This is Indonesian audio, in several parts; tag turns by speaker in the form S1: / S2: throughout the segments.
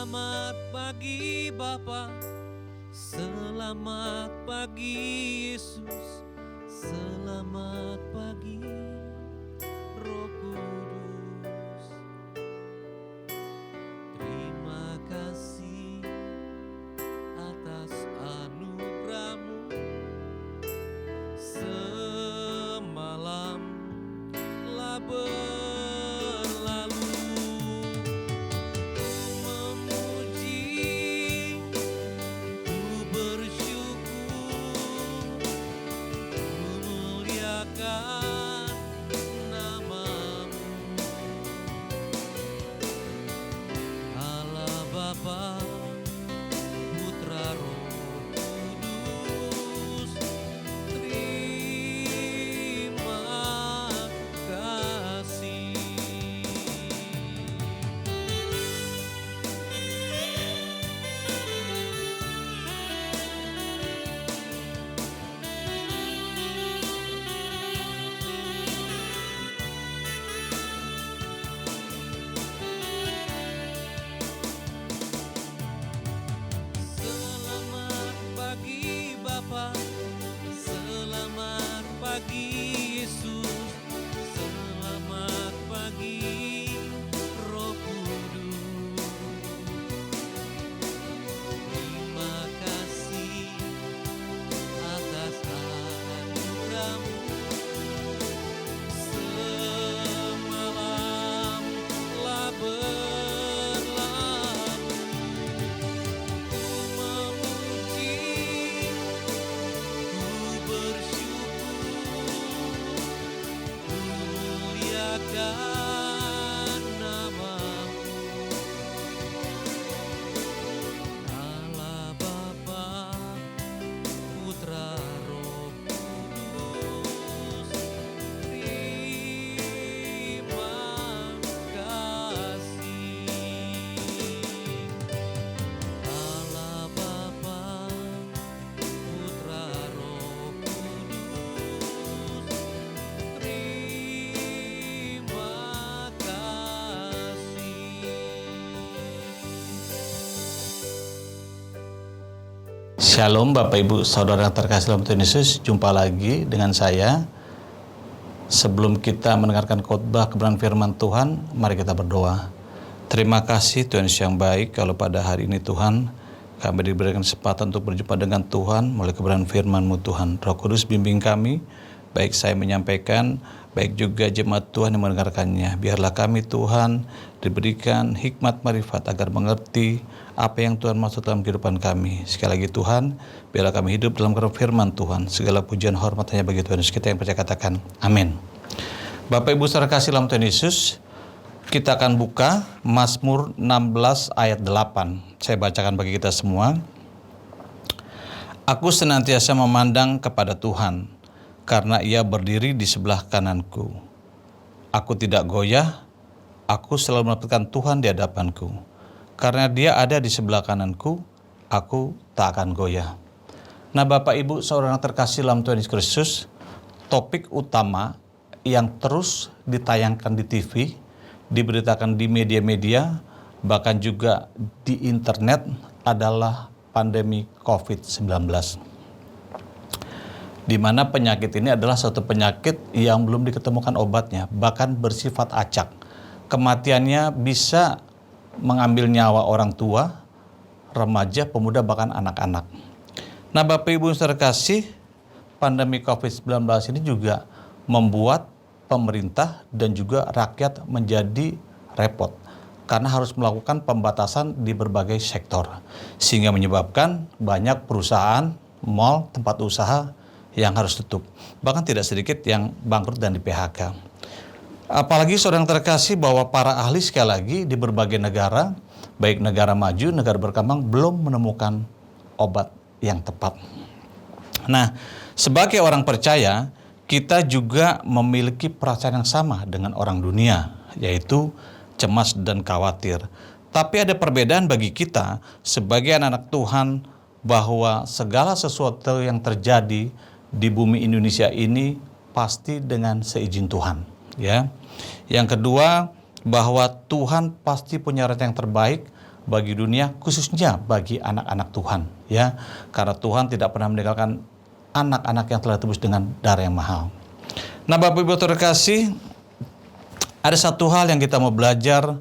S1: Selamat pagi Bapa, selamat pagi Yesus, selamat pagi Roh Kudus. Terima kasih atas anugerah-Mu. Semalam telah berlalu, memuji, ku bersyukur, ku muliakan nama-Mu. Allah Bapa, Putra, Roh Kudus, terima kasih. Selamat pagi Bapa, selamat pagi Yesus, selamat pagi Roh Kudus. Terima kasih atas anugerah-Mu. Semalam telah berlalu, ku memuji, ku bersyukur, ku muliakan nama-Mu. Allah Bapa, Putra, Roh Kudus, terima kasih. Allah Bapa, Putra, Roh Kudus, terima kasih.
S2: Shalom Bapak Ibu Saudara yang terkasih dalam Tuhan Yesus, jumpa lagi dengan saya. Sebelum kita mendengarkan khotbah kebenaran firman Tuhan, mari kita berdoa. Terima kasih Tuhan Yesus yang baik, kalau pada hari ini Tuhan kami diberikan kesempatan untuk berjumpa dengan Tuhan melalui kebenaran firman-Mu Tuhan. Roh Kudus bimbing kami, baik saya menyampaikan, baik juga jemaat Tuhan yang mendengarkannya. Biarlah kami Tuhan diberikan hikmat marifat agar mengerti apa yang Tuhan maksud dalam kehidupan kami. Sekali lagi Tuhan, biarlah kami hidup dalam kebenaran firman Tuhan. Segala pujian hormat hanya bagi Tuhan Yesus. Kita yang percaya katakan amin. Bapak Ibu saudara kasih dalam Tuhan Yesus, kita akan buka Mazmur 16 ayat 8. Saya bacakan bagi kita semua. Aku senantiasa memandang kepada Tuhan, karena Ia berdiri di sebelah kananku. Aku tidak goyah, aku selalu mendapatkan Tuhan di hadapanku. Karena Dia ada di sebelah kananku, aku tak akan goyah. Nah Bapak Ibu saudara yang terkasih dalam Tuhan Yesus Kristus, topik utama yang terus ditayangkan di TV, diberitakan di media-media, bahkan juga di internet adalah pandemi COVID-19. Di mana penyakit ini adalah suatu penyakit yang belum diketemukan obatnya, bahkan bersifat acak. Kematiannya bisa mengambil nyawa orang tua, remaja, pemuda, bahkan anak-anak. Nah Bapak Ibu saudara kasih, pandemi COVID-19 ini juga membuat pemerintah dan juga rakyat menjadi repot karena harus melakukan pembatasan di berbagai sektor, sehingga menyebabkan banyak perusahaan, mal, tempat usaha yang harus tutup, bahkan tidak sedikit yang bangkrut dan di PHK. Apalagi saudara yang terkasih bahwa para ahli sekali lagi di berbagai negara, baik negara maju, negara berkembang, belum menemukan obat yang tepat. Nah, sebagai orang percaya, kita juga memiliki perasaan yang sama dengan orang dunia, yaitu cemas dan khawatir. Tapi ada perbedaan bagi kita sebagai anak-anak Tuhan, bahwa segala sesuatu yang terjadi di bumi Indonesia ini pasti dengan seizin Tuhan. Ya. Yang kedua, bahwa Tuhan pasti punya rencana yang terbaik bagi dunia, khususnya bagi anak-anak Tuhan, ya. Karena Tuhan tidak pernah meninggalkan anak-anak yang telah ditebus dengan darah yang mahal. Nah, Bapak Ibu terkasih, ada satu hal yang kita mau belajar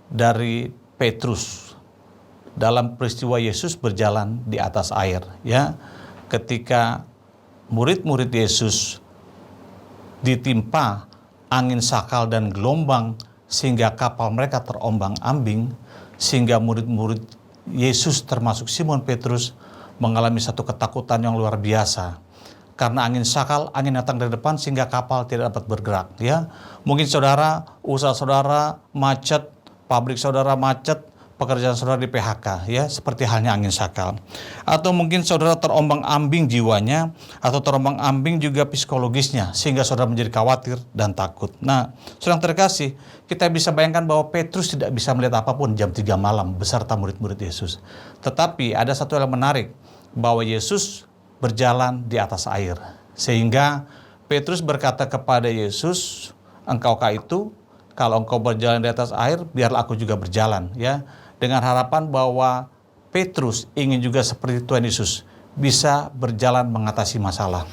S2: dari Petrus dalam peristiwa Yesus berjalan di atas air, ya. Ketika murid-murid Yesus ditimpa angin sakal dan gelombang sehingga kapal mereka terombang-ambing, sehingga murid-murid Yesus termasuk Simon Petrus mengalami satu ketakutan yang luar biasa. Karena angin sakal, angin datang dari depan sehingga kapal tidak dapat bergerak, ya. Mungkin saudara, usaha saudara macet, pabrik saudara macet, pekerjaan saudara di PHK, ya, seperti halnya angin sakal. Atau mungkin saudara terombang-ambing jiwanya, atau terombang-ambing juga psikologisnya, sehingga saudara menjadi khawatir dan takut. Nah, saudara terkasih, kita bisa bayangkan bahwa Petrus tidak bisa melihat apapun jam 3 malam beserta murid-murid Yesus. Tetapi ada satu hal yang menarik, bahwa Yesus berjalan di atas air. Sehingga Petrus berkata kepada Yesus, "Engkaukah itu? Kalau engkau berjalan di atas air, biarlah aku juga berjalan," ya. Dengan harapan bahwa Petrus ingin juga seperti Tuhan Yesus bisa berjalan mengatasi masalah.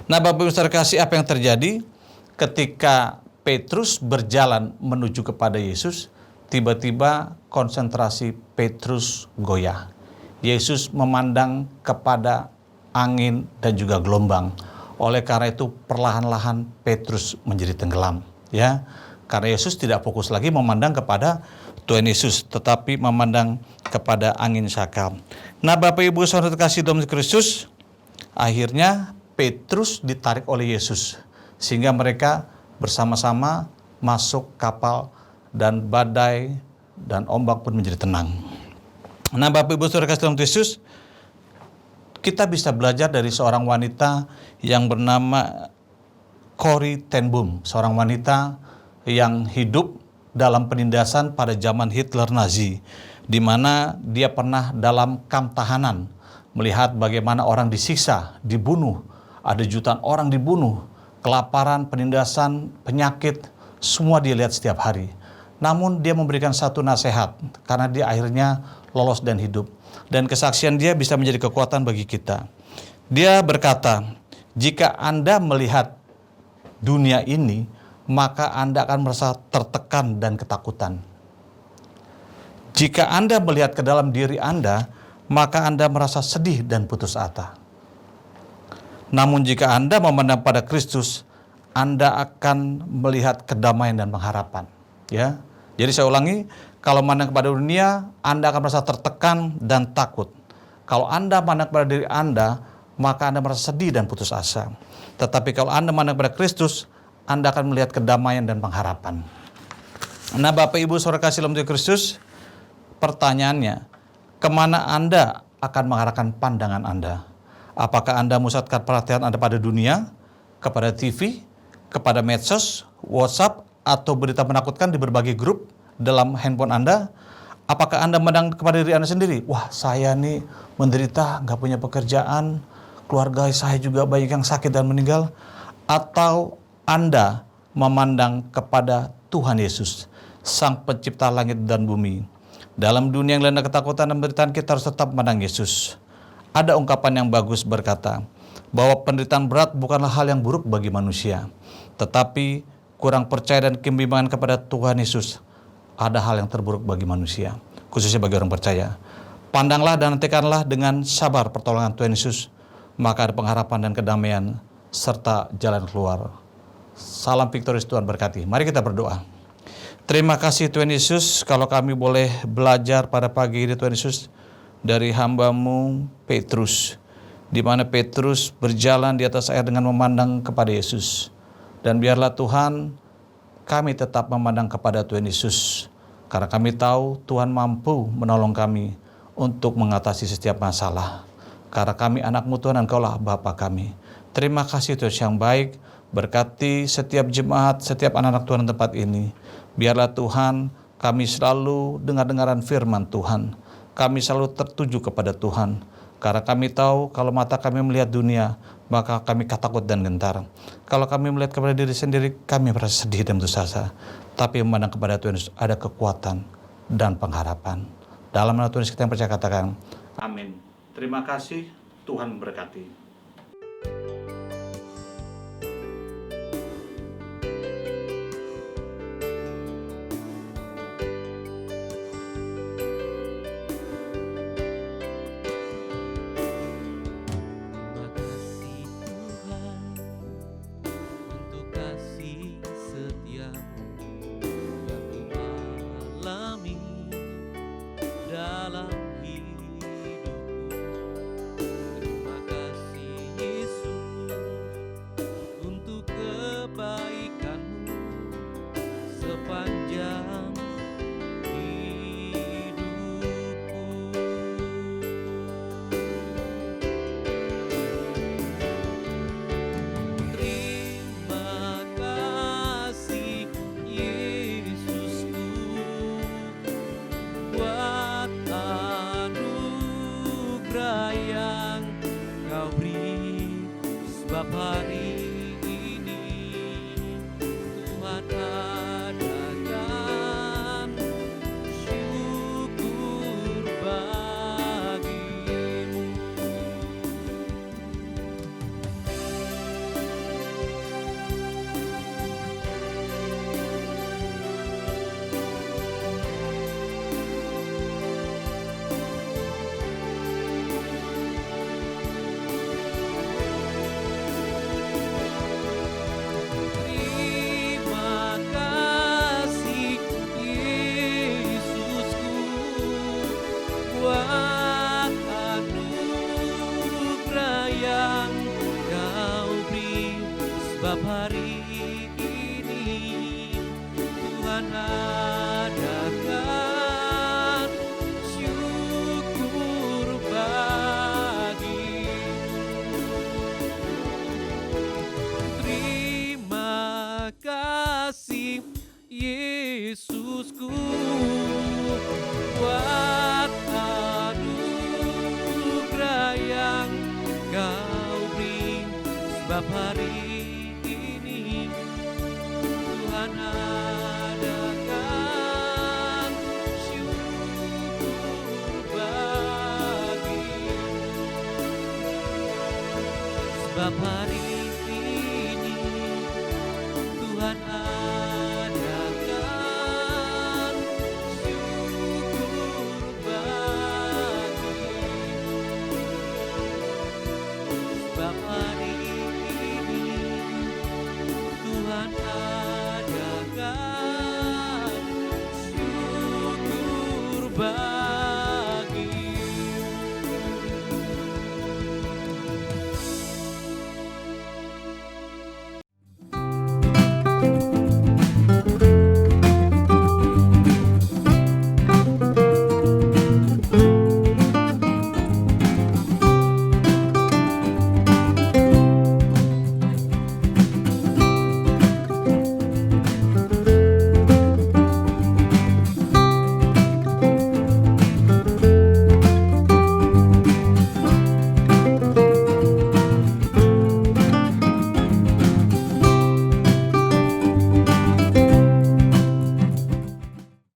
S2: Nah, Bapak Ibu terkasih, apa yang terjadi ketika Petrus berjalan menuju kepada Yesus? Tiba-tiba konsentrasi Petrus goyah. Yesus memandang kepada angin dan juga gelombang. Oleh karena itu perlahan-lahan Petrus menjadi tenggelam, ya. Karena Yesus tidak fokus lagi memandang kepada Tuhan Yesus, tetapi memandang kepada angin sakal. Nah, Bapak Ibu saudara terkasih dalam Kristus, akhirnya Petrus ditarik oleh Yesus, sehingga mereka bersama-sama masuk kapal dan badai dan ombak pun menjadi tenang. Nah, Bapak Ibu saudara terkasih dalam Kristus, kita bisa belajar dari seorang wanita yang bernama Corrie ten Boom, seorang wanita yang hidup dalam penindasan pada zaman Hitler Nazi, di mana dia pernah dalam kamp tahanan melihat bagaimana orang disiksa, dibunuh, ada jutaan orang dibunuh, kelaparan, penindasan, penyakit, semua dia lihat setiap hari. Namun dia memberikan satu nasihat, karena dia akhirnya lolos dan hidup. Dan kesaksian dia bisa menjadi kekuatan bagi kita. Dia berkata, "Jika Anda melihat dunia ini, maka Anda akan merasa tertekan dan ketakutan. Jika Anda melihat ke dalam diri Anda, maka Anda merasa sedih dan putus asa. Namun jika Anda memandang pada Kristus, Anda akan melihat kedamaian dan pengharapan." Ya. Jadi saya ulangi, kalau memandang kepada dunia, Anda akan merasa tertekan dan takut. Kalau Anda memandang kepada diri Anda, maka Anda merasa sedih dan putus asa. Tetapi kalau Anda memandang kepada Kristus, Anda akan melihat kedamaian dan pengharapan. Nah, Bapak Ibu saudara kasih dalam Tuhan Kristus, pertanyaannya, kemana Anda akan mengarahkan pandangan Anda? Apakah Anda musatkan perhatian Anda pada dunia, kepada TV, kepada medsos, WhatsApp, atau berita menakutkan di berbagai grup dalam handphone Anda? Apakah Anda memandang kepada diri Anda sendiri? Wah, saya nih menderita, nggak punya pekerjaan, keluarga saya juga banyak yang sakit dan meninggal. Atau Anda memandang kepada Tuhan Yesus, Sang Pencipta langit dan bumi. Dalam dunia yang dilanda ketakutan dan penderitaan, kita harus tetap memandang Yesus. Ada ungkapan yang bagus berkata, bahwa penderitaan berat bukanlah hal yang buruk bagi manusia, tetapi kurang percaya dan kebimbangan kepada Tuhan Yesus ada hal yang terburuk bagi manusia, khususnya bagi orang percaya. Pandanglah dan nantikanlah dengan sabar pertolongan Tuhan Yesus, maka ada pengharapan dan kedamaian serta jalan keluar. Salam Victorious, Tuhan berkati. Mari kita berdoa. Terima kasih Tuhan Yesus, kalau kami boleh belajar pada pagi ini Tuhan Yesus dari hamba-Mu Petrus, di mana Petrus berjalan di atas air dengan memandang kepada Yesus. Dan biarlah Tuhan, kami tetap memandang kepada Tuhan Yesus, karena kami tahu Tuhan mampu menolong kami untuk mengatasi setiap masalah. Karena kami anak-Mu Tuhan, dan Engkaulah Bapa kami. Terima kasih Tuhan yang baik. Berkati setiap jemaat, setiap anak-anak Tuhan di tempat ini. Biarlah Tuhan, kami selalu dengar-dengaran firman Tuhan. Kami selalu tertuju kepada Tuhan. Karena kami tahu kalau mata kami melihat dunia, maka kami takut dan gentar. Kalau kami melihat kepada diri sendiri, kami merasa sedih dan putus asa. Tapi memandang kepada Tuhan Yesus ada kekuatan, dan pengharapan. Dalam nama Tuhan Yesus kita yang percaya katakan, amin. Terima kasih, Tuhan memberkati.
S1: Terima kasih Tuhan untuk kasih setiamu yang ku alami dalam hidupku. Terima kasih Yesus untuk kebaikanmu sepanjang Terima kasih Yesusku buat anugerah yang Kau beri, sebab hari ini Tuhan adakan syukur bagimu. Terima kasih Yesusku buat anugerah yang Kau beri, sebab hari ini Tuhan adakan syukur bagimu. Terima kasih Yesusku buat anugerah yang Kau beri, sebab hari ini Tuhan adakan syukur bagimu. Sebab hari ini Tuhan adakan syukur bagimu. Sebab hari ini Tuhan adakan syukur bagimu.